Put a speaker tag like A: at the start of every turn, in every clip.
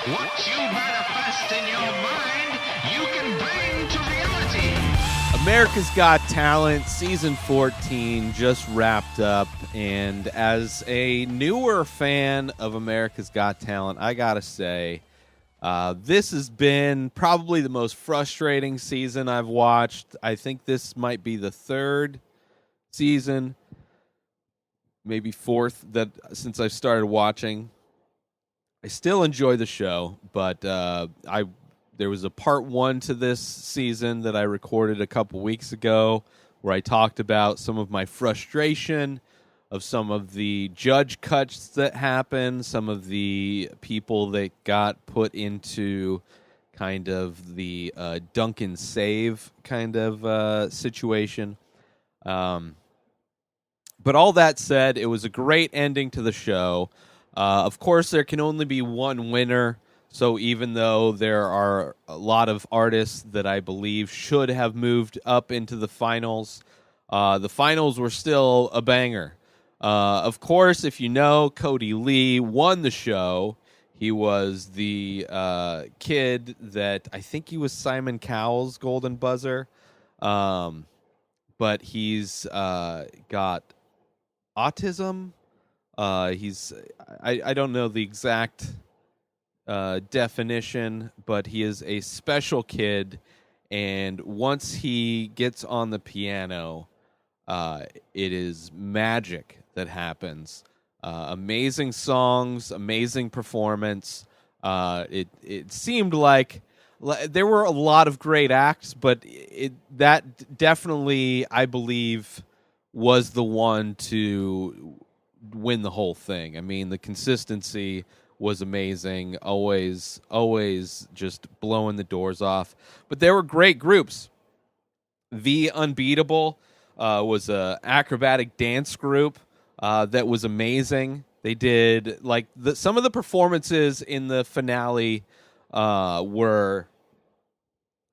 A: What you manifest in your mind, you can bring to reality.
B: America's Got Talent Season 14 just wrapped up, and as a newer fan of America's Got Talent, I gotta say, this has been probably the most frustrating season I've watched. I think this might be the third season, maybe fourth, that since I started watching. I still enjoy the show, but there was a part one to this season that I recorded a couple weeks ago where I talked about some of my frustration of some of the judge cuts that happened, some of the people that got put into kind of the Duncan save kind of situation. But all that said, it was a great ending to the show. Of course, there can only be one winner, so even though there are a lot of artists that I believe should have moved up into the finals were still a banger. Of course, if you know, Cody Lee won the show. He was the kid that I think he was Simon Cowell's golden buzzer, but he's got autism. I don't know the exact definition, but he is a special kid, and once he gets on the piano, it is magic that happens. Amazing songs, amazing performance. It seemed like there were a lot of great acts, but that definitely, I believe, was the one to win the whole thing. I mean, the consistency was amazing, always just blowing the doors off. But there were great groups. The Unbeatable was a acrobatic dance group that was amazing. They did some of the performances in the finale were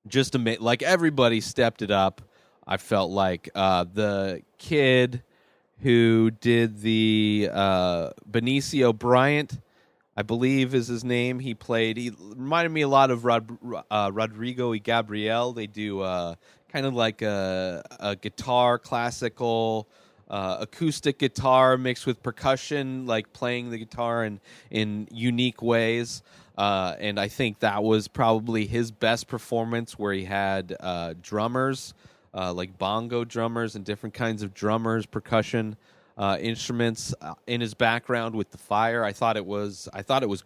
B: just amazing. Like, everybody stepped it up. I felt like the kid who did the Benicio Bryant, I believe is his name. He reminded me a lot of Rodrigo y Gabrielle. They do kind of like a guitar, classical, acoustic guitar mixed with percussion, like playing the guitar in unique ways. And I think that was probably his best performance, where he had drummers, like bongo drummers and different kinds of drummers, percussion instruments in his background with the fire. I thought it was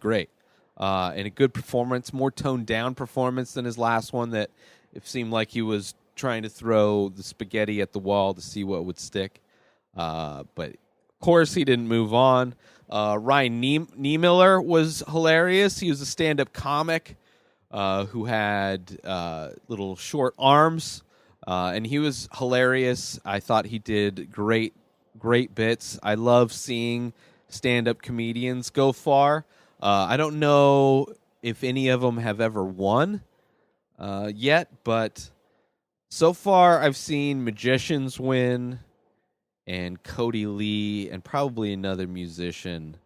B: great, and a good performance, more toned down performance than his last one. That it seemed like he was trying to throw the spaghetti at the wall to see what would stick. But of course, he didn't move on. Ryan Niemiller was hilarious. He was a stand-up comic who had little short arms. And he was hilarious. I thought he did great bits. I love seeing stand-up comedians go far. I don't know if any of them have ever won yet, but so far I've seen magicians win, and Cody Lee, and probably another musician.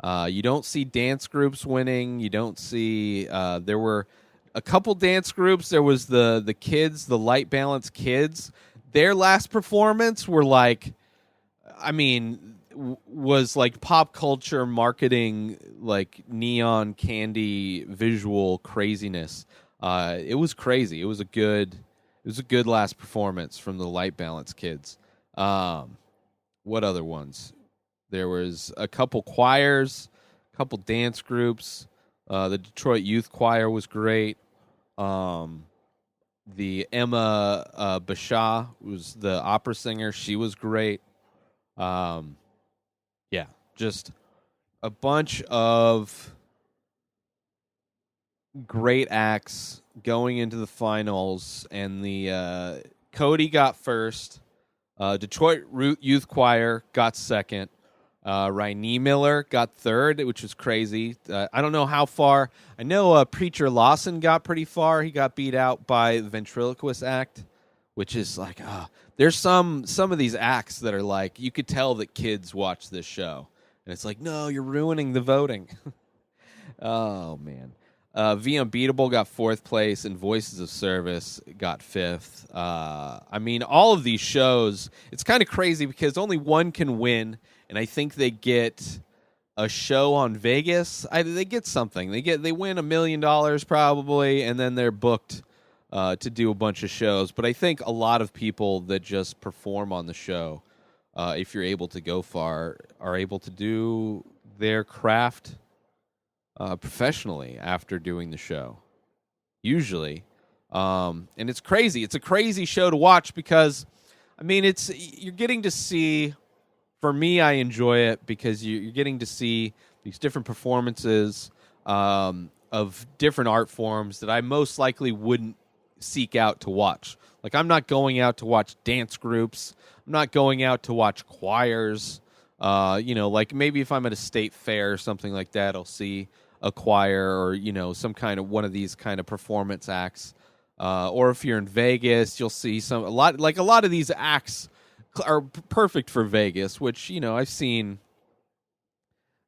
B: You don't see dance groups winning. You don't see... there were a couple dance groups. There was the kids, the Light Balance Kids. Their last performance were was like pop culture marketing, like neon candy visual craziness. It was crazy. It was a good last performance from the Light Balance Kids. What other ones? There was a couple choirs, a couple dance groups. The Detroit Youth Choir was great. The Emma Bashaw was the opera singer. She was great. Yeah, just a bunch of great acts going into the finals, and the Cody got first. Detroit Youth Choir got second. Ryan Miller got third, which was crazy. I don't know how far. I know Preacher Lawson got pretty far. He got beat out by the Ventriloquist Act, which is like, there's some of these acts that are like, you could tell that kids watch this show. And it's like, no, you're ruining the voting. Oh, man. The Unbeatable got 4th place, and Voices of Service got 5th. I mean, all of these shows, it's kind of crazy because only one can win, and I think they get a show on Vegas. They get something. They win $1 million probably, and then they're booked to do a bunch of shows. But I think a lot of people that just perform on the show, if you're able to go far, are able to do their craft professionally after doing the show, usually. And it's crazy. It's a crazy show to watch because, I mean, you're getting to see. For me, I enjoy it because you're getting to see these different performances of different art forms that I most likely wouldn't seek out to watch. Like, I'm not going out to watch dance groups. I'm not going out to watch choirs. Like maybe if I'm at a state fair or something like that, I'll see a choir or, some kind of one of these kind of performance acts. Or if you're in Vegas, you'll see a lot of these acts are perfect for Vegas, which, I've seen,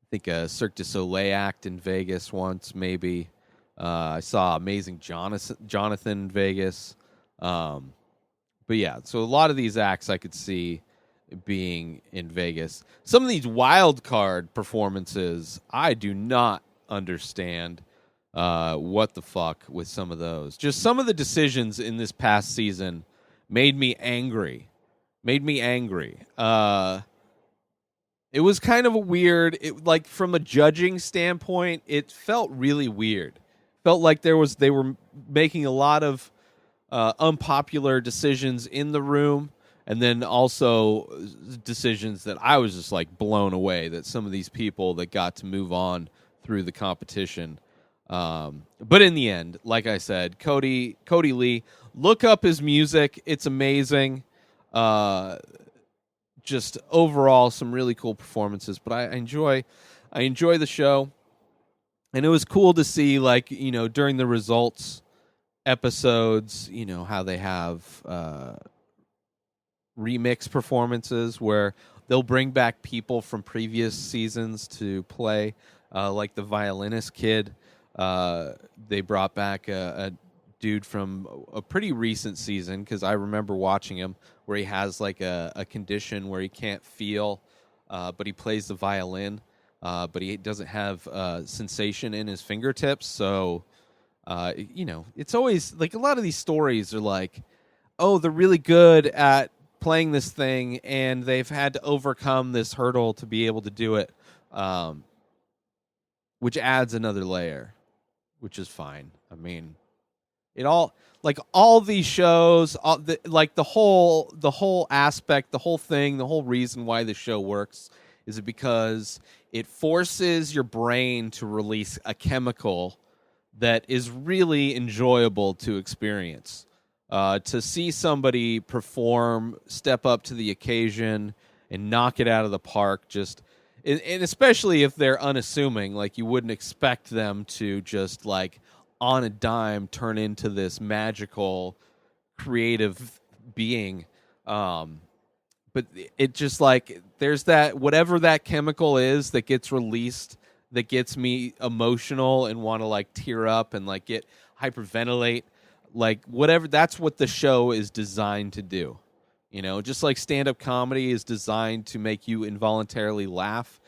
B: I think, a Cirque du Soleil act in Vegas once, maybe. I saw Amazing Jonathan in Vegas. But yeah, so a lot of these acts I could see being in Vegas. Some of these wild card performances, I do not understand what the fuck with some of those. Just some of the decisions in this past season made me angry. It was kind of a weird, like from a judging standpoint, it felt really weird. Felt like they were making a lot of unpopular decisions in the room, and then also decisions that I was just like blown away that some of these people that got to move on through the competition. But in the end, like I said, Cody Lee, look up his music. It's amazing. Just overall some really cool performances, but I enjoy the show. And it was cool to see, like, during the results episodes, how they have remix performances where they'll bring back people from previous seasons to play, like the violinist kid. They brought back a dude from a pretty recent season, because I remember watching him, where he has like a condition where he can't feel, but he plays the violin, but he doesn't have sensation in his fingertips. So, it's always like a lot of these stories are like, oh, they're really good at playing this thing, and they've had to overcome this hurdle to be able to do it, which adds another layer, which is fine. I mean, all these shows, the whole aspect, the whole thing, the whole reason why the show works is because it forces your brain to release a chemical that is really enjoyable to experience. To see somebody perform, step up to the occasion, and knock it out of the park, and especially if they're unassuming, like you wouldn't expect them to just like on a dime turn into this magical creative being. But it just like, there's that, whatever that chemical is that gets released, that gets me emotional and want to like tear up and like get hyperventilate, like whatever, that's what the show is designed to do. Just like stand-up comedy is designed to make you involuntarily laugh,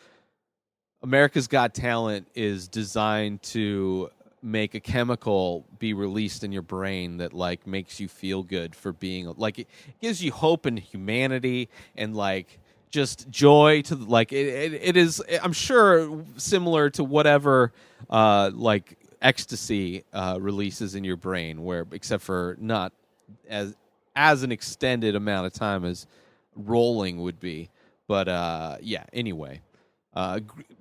B: America's Got Talent is designed to make a chemical be released in your brain that like makes you feel good for being, like, it gives you hope and humanity and like just joy to like it is, I'm sure, similar to whatever like ecstasy releases in your brain, where except for not as an extended amount of time as rolling would be. But yeah, anyway,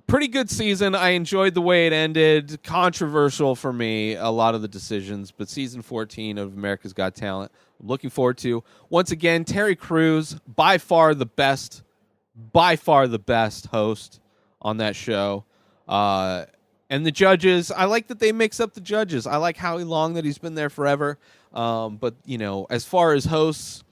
B: pretty good season. I enjoyed the way it ended. Controversial for me, a lot of the decisions, but season 14 of America's Got Talent, I'm looking forward to. Once again, Terry Crews, by far the best host on that show. And the judges, I like that they mix up the judges. I like Howie Long, that he's been there forever. But, as far as hosts,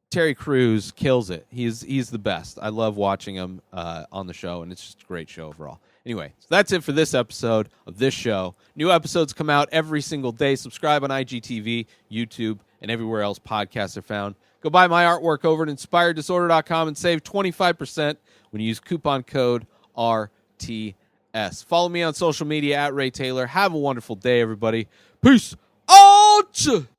B: Terry Crews kills it. He's the best. I love watching him on the show, and it's just a great show overall. Anyway, so that's it for this episode of this show. New episodes come out every single day. Subscribe on IGTV, YouTube, and everywhere else podcasts are found. Go buy my artwork over at inspireddisorder.com and save 25% when you use coupon code RTS. Follow me on social media at Ray Taylor. Have a wonderful day, everybody. Peace out!